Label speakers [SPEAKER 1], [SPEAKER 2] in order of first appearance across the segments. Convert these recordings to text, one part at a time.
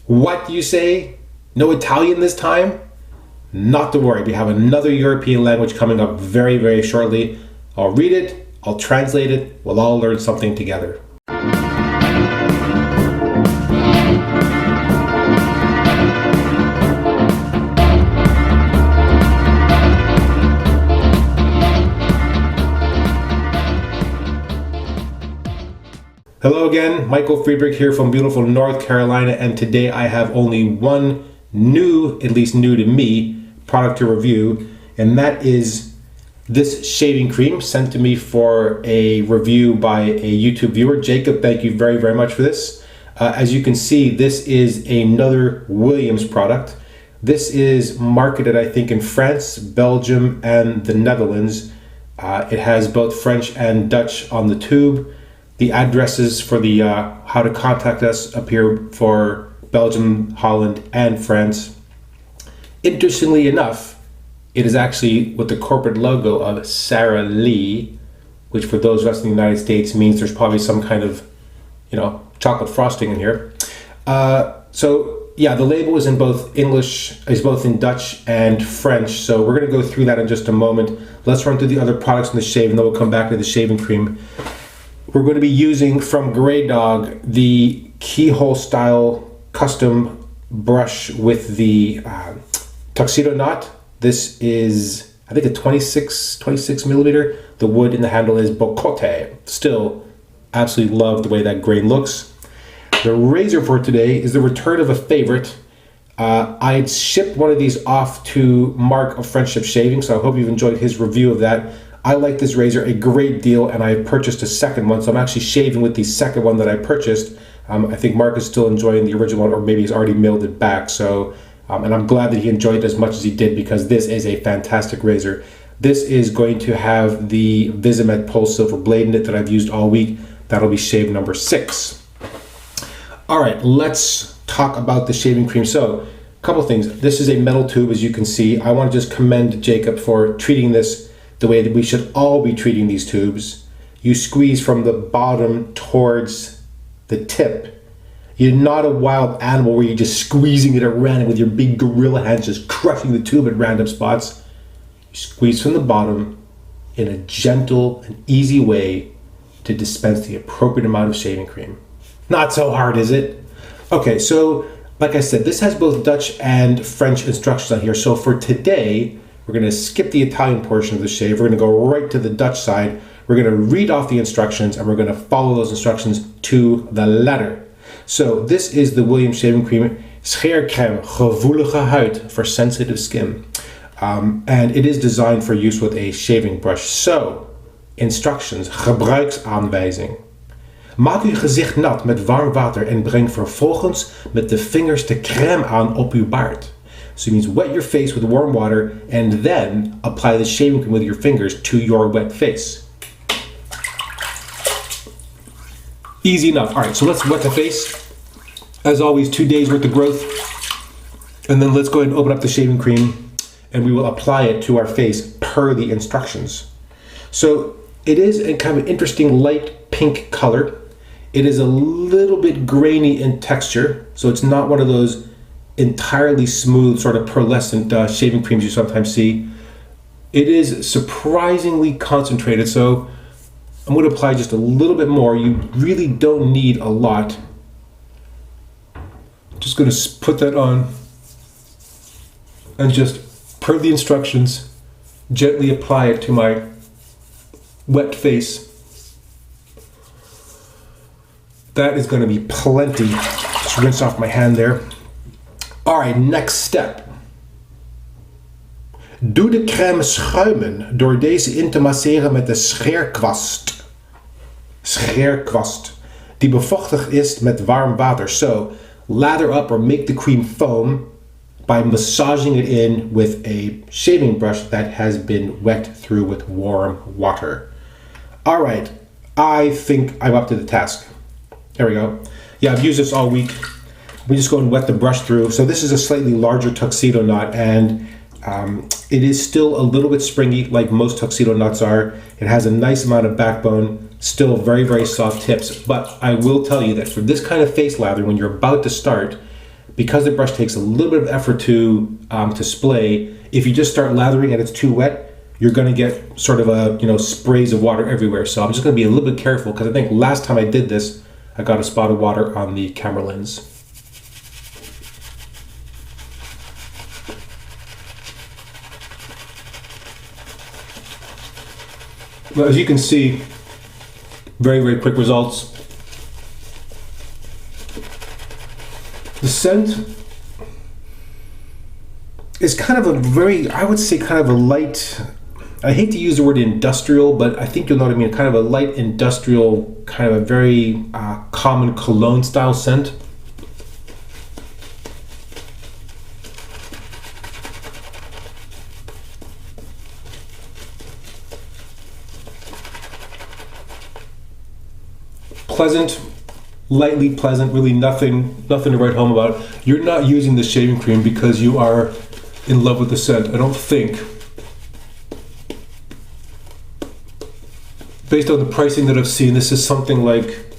[SPEAKER 1] What do you say? No Italian this time? Not to worry, we have another European language coming up very, very shortly. I'll read it, I'll translate it, we'll all learn something together. Hello again, Michael Friedrich here from beautiful North Carolina, and today I have only one new, at least new to me, product to review, and that is this shaving cream sent to me for a review by a YouTube viewer. Jacob, thank you very, very much for this. As you can see, this is another Williams product. This is marketed, I think, in France, Belgium, and the Netherlands. It has both French and Dutch on the tube. The addresses for the how to contact us appear for Belgium, Holland, and France. Interestingly enough, it is actually with the corporate logo of Sara Lee, which for those of us in the United States means there's probably some kind of, chocolate frosting in here. So yeah, the label is in both both in Dutch and French. So we're going to go through that in just a moment. Let's run through the other products in the shave, and then we'll come back to the shaving cream. We're going to be using from Graydog the keyhole style custom brush with the tuxedo knot. This is, I think, a 26 millimeter. The wood in the handle is bocote. Still, absolutely love the way that grain looks. The razor for today is the return of a favorite. I had shipped one of these off to Mark of Friendship Shaving, so I hope you've enjoyed his review of that. I like this razor a great deal, and I purchased a second one, so I'm actually shaving with the second one that I purchased. I think Mark is still enjoying the original one, or maybe he's already mailed it back. So, and I'm glad that he enjoyed it as much as he did, because this is a fantastic razor. This is going to have the Wizamet Polsilver blade in it that I've used all week. That'll be shave number 6. All right, let's talk about the shaving cream. So, a couple things. This is a metal tube, as you can see. I want to just commend Jacob for treating this the way that we should all be treating these tubes. You squeeze from the bottom towards the tip. You're not a wild animal where you're just squeezing it at random with your big gorilla hands, just crushing the tube at random spots. You squeeze from the bottom in a gentle and easy way to dispense the appropriate amount of shaving cream. Not so hard, is it? Okay, so like I said, this has both Dutch and French instructions on here. So for today, we're going to skip the Italian portion of the shave. We're going to go right to the Dutch side. We're going to read off the instructions, and we're going to follow those instructions to the letter. So this is the Williams shaving cream, Scheercreme, gevoelige huid, for sensitive skin. And it is designed for use with a shaving brush. So, instructions, gebruiksaanwijzing. Maak uw gezicht nat met warm water en breng vervolgens met de vingers de crème aan op uw baard. So it means wet your face with warm water and then apply the shaving cream with your fingers to your wet face. Easy enough. All right, so let's wet the face. As always, 2 days worth of growth. And then let's go ahead and open up the shaving cream, and we will apply it to our face per the instructions. So it is a kind of interesting light pink color. It is a little bit grainy in texture, so it's not one of those entirely smooth, sort of pearlescent shaving creams you sometimes see. It is surprisingly concentrated, so I'm going to apply just a little bit more. You really don't need a lot. Just going to put that on and just, per the instructions, gently apply it to my wet face. That is going to be plenty. Just rinse off my hand there. All right, next step. Doe de crème schuimen door deze in te masseren met de scheerkwast. Scheerkwast. Die bevochtigd is met warm water. So, lather up or make the cream foam by massaging it in with a shaving brush that has been wet through with warm water. All right, I think I'm up to the task. There we go. Yeah, I've used this all week. We just go and wet the brush through. So this is a slightly larger tuxedo knot, and it is still a little bit springy like most tuxedo knots are. It has a nice amount of backbone, still very, very soft tips. But I will tell you that for this kind of face lather, when you're about to start, because the brush takes a little bit of effort to splay, if you just start lathering and it's too wet, you're going to get sort of sprays of water everywhere. So I'm just going to be a little bit careful, because I think last time I did this, I got a spot of water on the camera lens. Well, as you can see, very, very quick results. The scent is kind of a very, I would say kind of a light, I hate to use the word industrial, but I think you'll know what I mean, kind of a light industrial, kind of a very common cologne style scent. Pleasant, lightly pleasant, really nothing to write home about. You're not using the shaving cream because you are in love with the scent, I don't think. Based on the pricing that I've seen, this is something like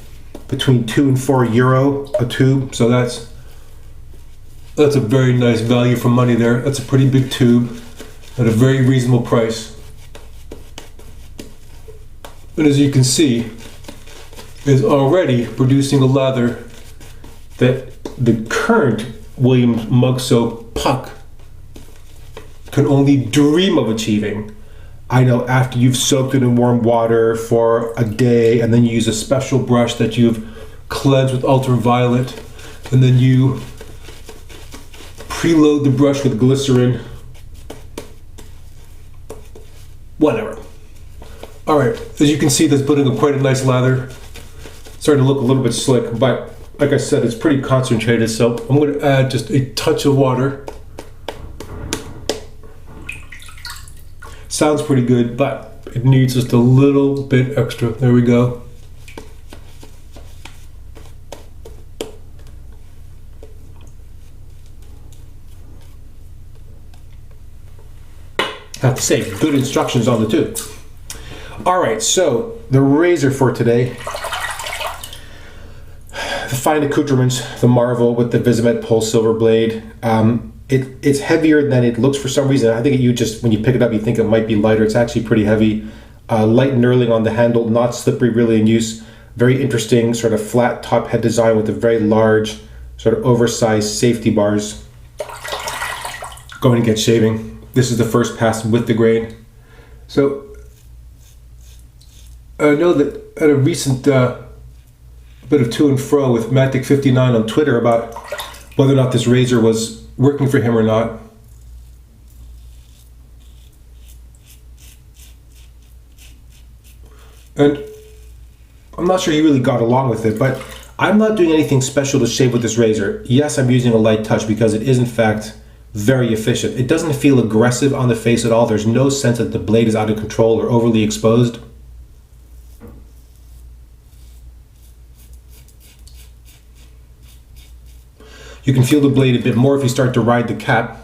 [SPEAKER 1] between €2 and €4 a tube, so that's a very nice value for money there. That's a pretty big tube at a very reasonable price. And as you can see, is already producing a lather that the current Williams Mug Soap Puck can only dream of achieving. I know after you've soaked it in warm water for a day, and then you use a special brush that you've cleansed with ultraviolet, and then you preload the brush with glycerin. Whatever. All right, as you can see, that's putting up quite a nice lather. Starting to look a little bit slick, but like I said, it's pretty concentrated, so I'm going to add just a touch of water. Sounds pretty good, but it needs just a little bit extra. There we go. I have to say, good instructions on the tube. All right, so the razor for today. The fine accoutrements, the Marvel with the Wizamet Polsilver blade. It's heavier than it looks for some reason. I think when you pick it up, you think it might be lighter. It's actually pretty heavy. Light knurling on the handle, not slippery really in use. Very interesting sort of flat top head design with a very large sort of oversized safety bars. Going to get shaving. This is the first pass with the grain. So I know that at a recent bit of to and fro with Matic59 on Twitter about whether or not this razor was working for him or not. And I'm not sure he really got along with it, but I'm not doing anything special to shave with this razor. Yes, I'm using a light touch because it is in fact very efficient. It doesn't feel aggressive on the face at all. There's no sense that the blade is out of control or overly exposed. You can feel the blade a bit more if you start to ride the cap.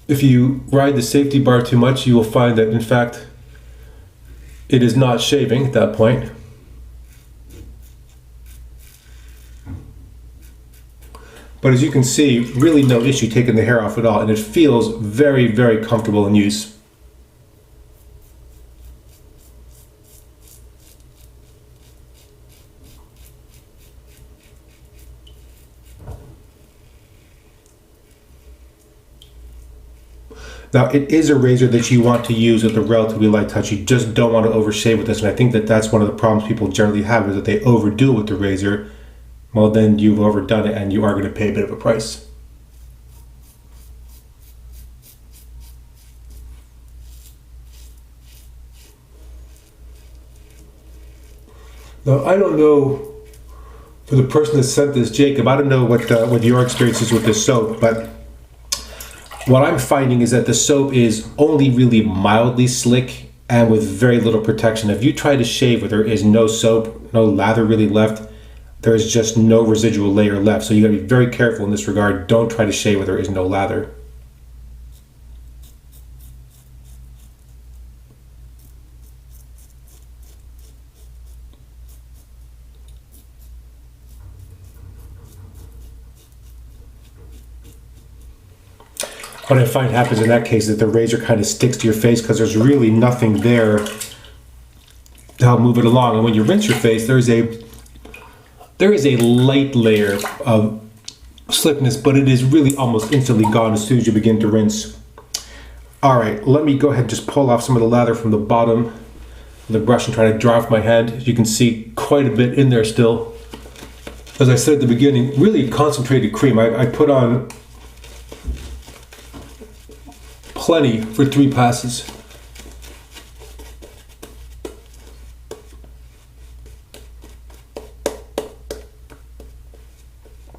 [SPEAKER 1] If you ride the safety bar too much, you will find that in fact it is not shaving at that point. But as you can see, really no issue taking the hair off at all, and it feels very, very comfortable in use. Now, it is a razor that you want to use with a relatively light touch. You just don't want to overshave with this, and I think that that's one of the problems people generally have, is that they overdo it with the razor. Well, then you've overdone it and you are going to pay a bit of a price. Now, I don't know, for the person that sent this, Jacob, I don't know what your experience is with this soap, but what I'm finding is that the soap is only really mildly slick and with very little protection. If you try to shave where there is no soap, no lather really left, there is just no residual layer left. So you gotta be very careful in this regard. Don't try to shave where there is no lather. what I find happens in that case is that the razor kind of sticks to your face because there's really nothing there to help move it along. And when you rinse your face, there is a light layer of slickness, but it is really almost instantly gone as soon as you begin to rinse. All right, let me go ahead and just pull off some of the lather from the bottom of the brush and try to dry off my hand. As you can see, quite a bit in there still. As I said at the beginning, really concentrated cream. I put on plenty for 3 passes.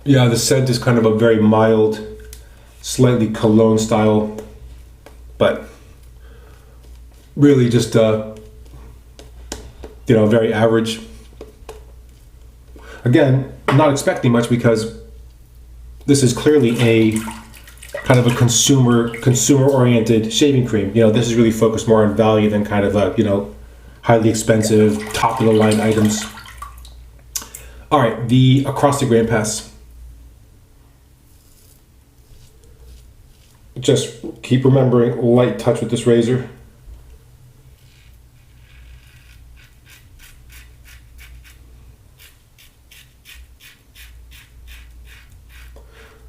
[SPEAKER 1] Yeah, the scent is kind of a very mild, slightly cologne style, but really just, very average. Again, not expecting much because this is clearly a kind of a consumer-oriented shaving cream. This is really focused more on value than kind of a, highly expensive, top-of-the-line items. All right, the across the grain pass. Just keep remembering light touch with this razor.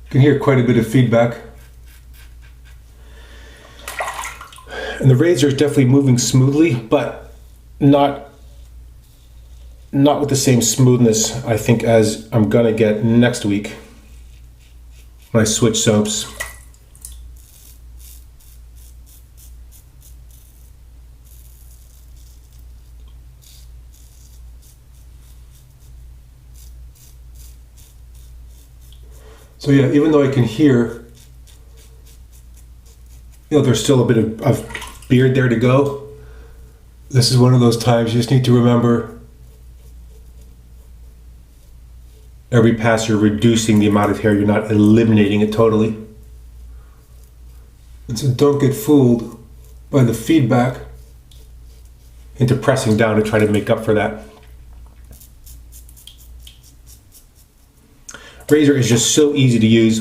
[SPEAKER 1] You can hear quite a bit of feedback. And the razor is definitely moving smoothly, but not with the same smoothness, I think, as I'm gonna get next week when I switch soaps. So yeah, even though I can hear, there's still a bit of beard there to go. This is one of those times you just need to remember every pass you're reducing the amount of hair, you're not eliminating it totally. And so don't get fooled by the feedback into pressing down to try to make up for that. Razor is just so easy to use.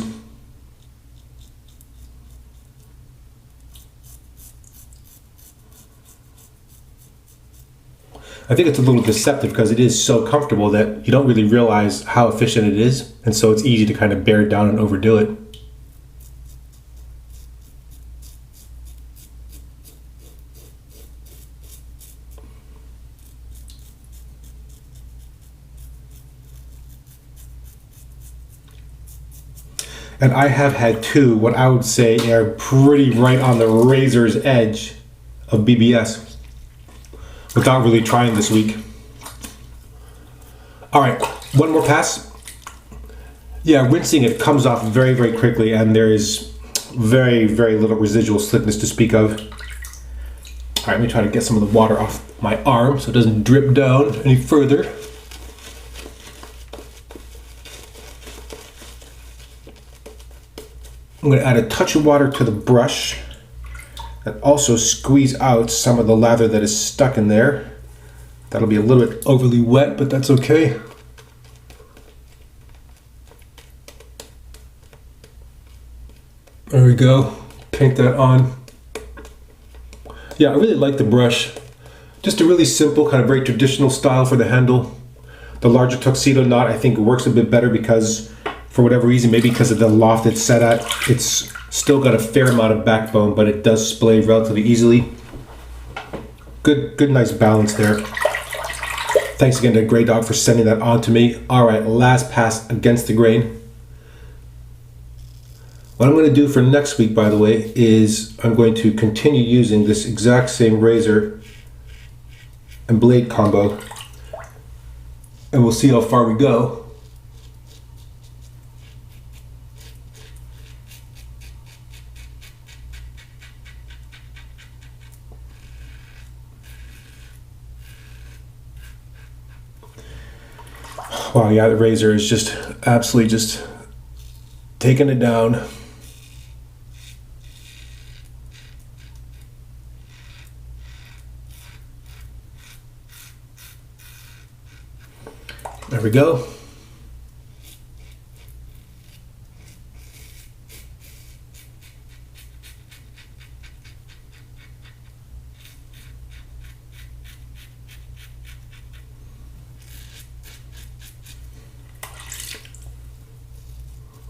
[SPEAKER 1] I think it's a little deceptive because it is so comfortable that you don't really realize how efficient it is, and so it's easy to kind of bear it down and overdo it. And I have had 2, what I would say are pretty right on the razor's edge of BBS without really trying this week. All right, one more pass. Yeah, rinsing it comes off very, very quickly, and there is very, very little residual slickness to speak of. All right, let me try to get some of the water off my arm so it doesn't drip down any further. I'm going to add a touch of water to the brush and also squeeze out some of the lather that is stuck in there. That'll be a little bit overly wet, but that's okay. There we go. Paint that on. Yeah, I really like the brush. Just a really simple, kind of very traditional style for the handle. The larger tuxedo knot, I think, works a bit better because for whatever reason, maybe because of the loft it's set at, it's still got a fair amount of backbone, but it does splay relatively easily. Good, nice balance there. Thanks again to Graydog for sending that on to me. All right, last pass against the grain. What I'm going to do for next week, by the way, is I'm going to continue using this exact same razor and blade combo, and we'll see how far we go. Wow, yeah, the razor is just absolutely just taking it down. There we go.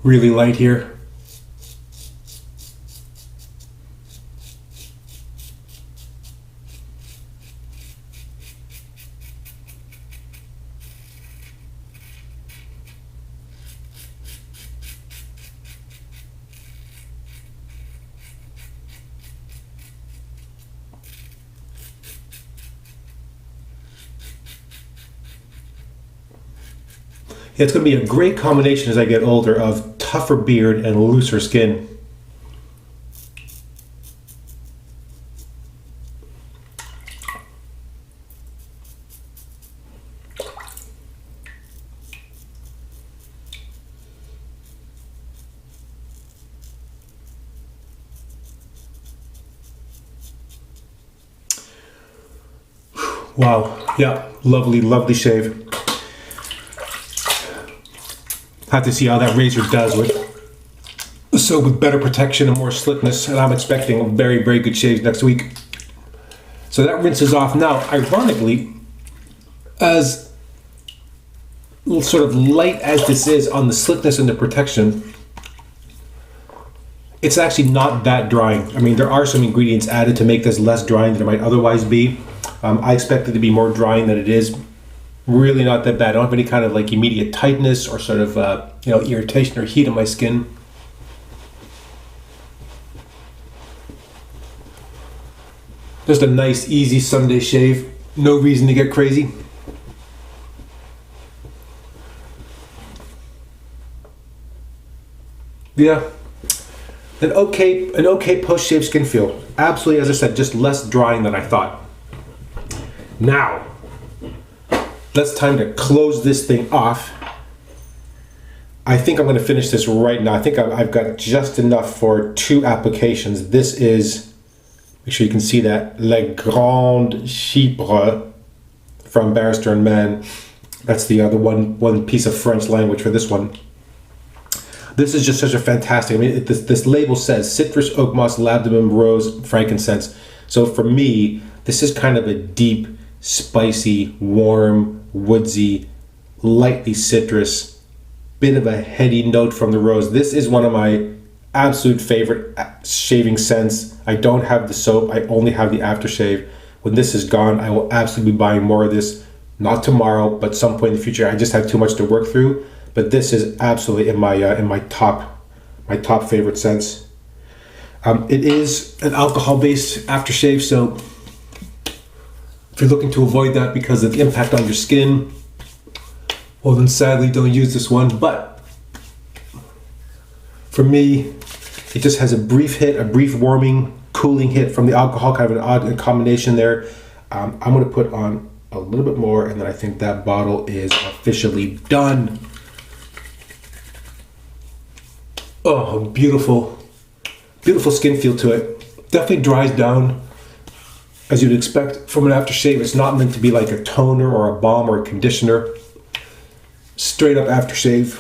[SPEAKER 1] really light here. It's going to be a great combination as I get older of tougher beard and looser skin. Wow, yeah, lovely, lovely shave. Have to see how that razor does with better protection and more slickness, and I'm expecting very, very good shaves next week. So that rinses off. Now, ironically, as sort of light as this is on the slickness and the protection, it's actually not that drying. I mean, there are some ingredients added to make this less drying than it might otherwise be. I expect it to be more drying than it is. Really not that bad. I don't have any kind of like immediate tightness or sort of irritation or heat on my skin. Just a nice, easy Sunday shave. No reason to get crazy. Yeah, an okay post-shave skin feel. Absolutely, as I said, just less drying than I thought. Now, it's time to close this thing off. I think I'm going to finish this right now. I think I've got just enough for 2 applications. This is, make sure you can see that, Le Grand Chypre from Barrister and Mann. That's the other one piece of French language for this one. This is just such a fantastic, I mean, this label says citrus, oak moss, labdanum, rose, frankincense. So for me, this is kind of a deep, spicy, warm, woodsy, lightly citrus, bit of a heady note from the rose. This is one of my absolute favorite shaving scents. I don't have the soap, I only have the aftershave. When this is gone, I will absolutely be buying more of this. Not tomorrow, but some point in the future. I just have too much to work through. But this is absolutely in my top favorite scents. It is an alcohol-based aftershave, so if you're looking to avoid that because of the impact on your skin, well then sadly don't use this one. But for me, it just has a brief warming, cooling hit from the alcohol, kind of an odd combination there. I'm going to put on a little bit more, and then I think that bottle is officially done. Oh, beautiful, beautiful skin feel to it. Definitely dries down as you'd expect from an aftershave. It's not meant to be like a toner or a balm or a conditioner. Straight up aftershave.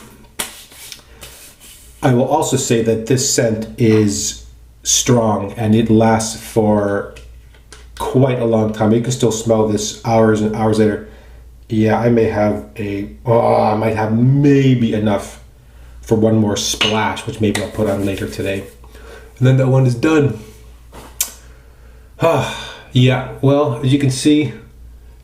[SPEAKER 1] I will also say that this scent is strong and it lasts for quite a long time. You can still smell this hours and hours later. Yeah, I might have maybe enough for one more splash, which maybe I'll put on later today. And then that one is done. Yeah, well, as you can see,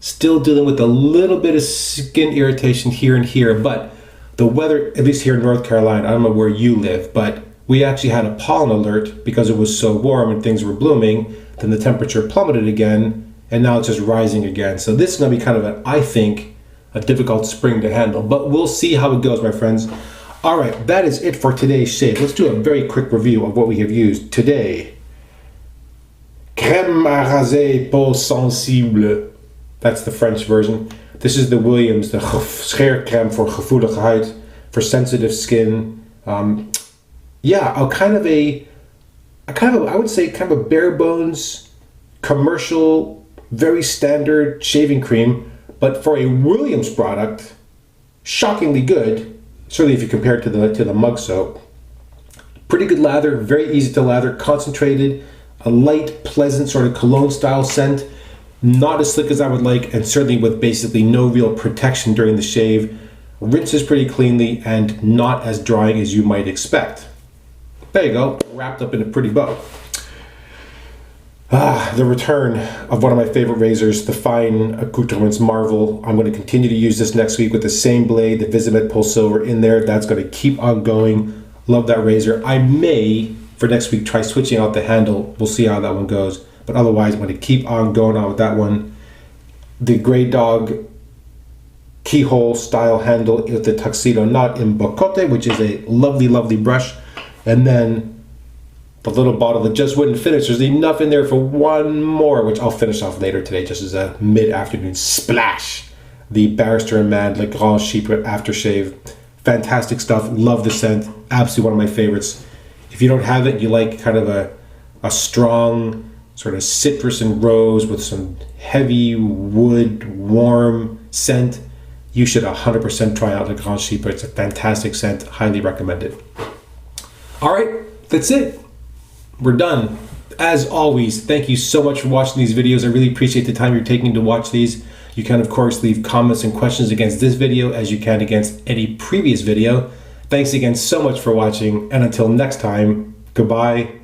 [SPEAKER 1] still dealing with a little bit of skin irritation here and here, but the weather, at least here in North Carolina, I don't know where you live, but we actually had a pollen alert because it was so warm and things were blooming. Then the temperature plummeted again, and now it's just rising again. So this is going to be kind of, I think, a difficult spring to handle, but we'll see how it goes, my friends. All right, that is it for today's shave. Let's do a very quick review of what we have used today. Crème à raser Polsilver. That's the French version. This is the Williams, the scheercrème voor gevoelige huid, for sensitive skin. Yeah, I would say kind of a bare bones, commercial, very standard shaving cream, but for a Williams product, shockingly good. Certainly if you compare it to the mug soap. Pretty good lather, very easy to lather, concentrated, a light, pleasant sort of cologne style scent. Not as slick as I would like, and certainly with basically no real protection during the shave. rinses pretty cleanly, and not as drying as you might expect. There you go, wrapped up in a pretty bow. The return of one of my favorite razors, the Fine Accoutrements Marvel. I'm going to continue to use this next week with the same blade, the Wizamet Polsilver in there. That's going to keep on going. Love that razor. I may, for next week, try switching out the handle. We'll see how that one goes. But otherwise, I'm going to keep on going on with that one. The Graydog keyhole style handle with the tuxedo knot in bocote, which is a lovely, lovely brush. And then the little bottle that just wouldn't finish. There's enough in there for one more, which I'll finish off later today, just as a mid-afternoon splash. The Barrister and Mann Le Grand Chypre Aftershave. Fantastic stuff. Love the scent. Absolutely one of my favorites. If you don't have it, you like kind of a strong sort of citrus and rose with some heavy wood, warm scent, you should 100% try out Le Grand Chypre. It's a fantastic scent. Highly recommended. All right, that's it. We're done. As always, thank you so much for watching these videos. I really appreciate the time you're taking to watch these. You can, of course, leave comments and questions against this video as you can against any previous video. Thanks again so much for watching, and until next time, goodbye.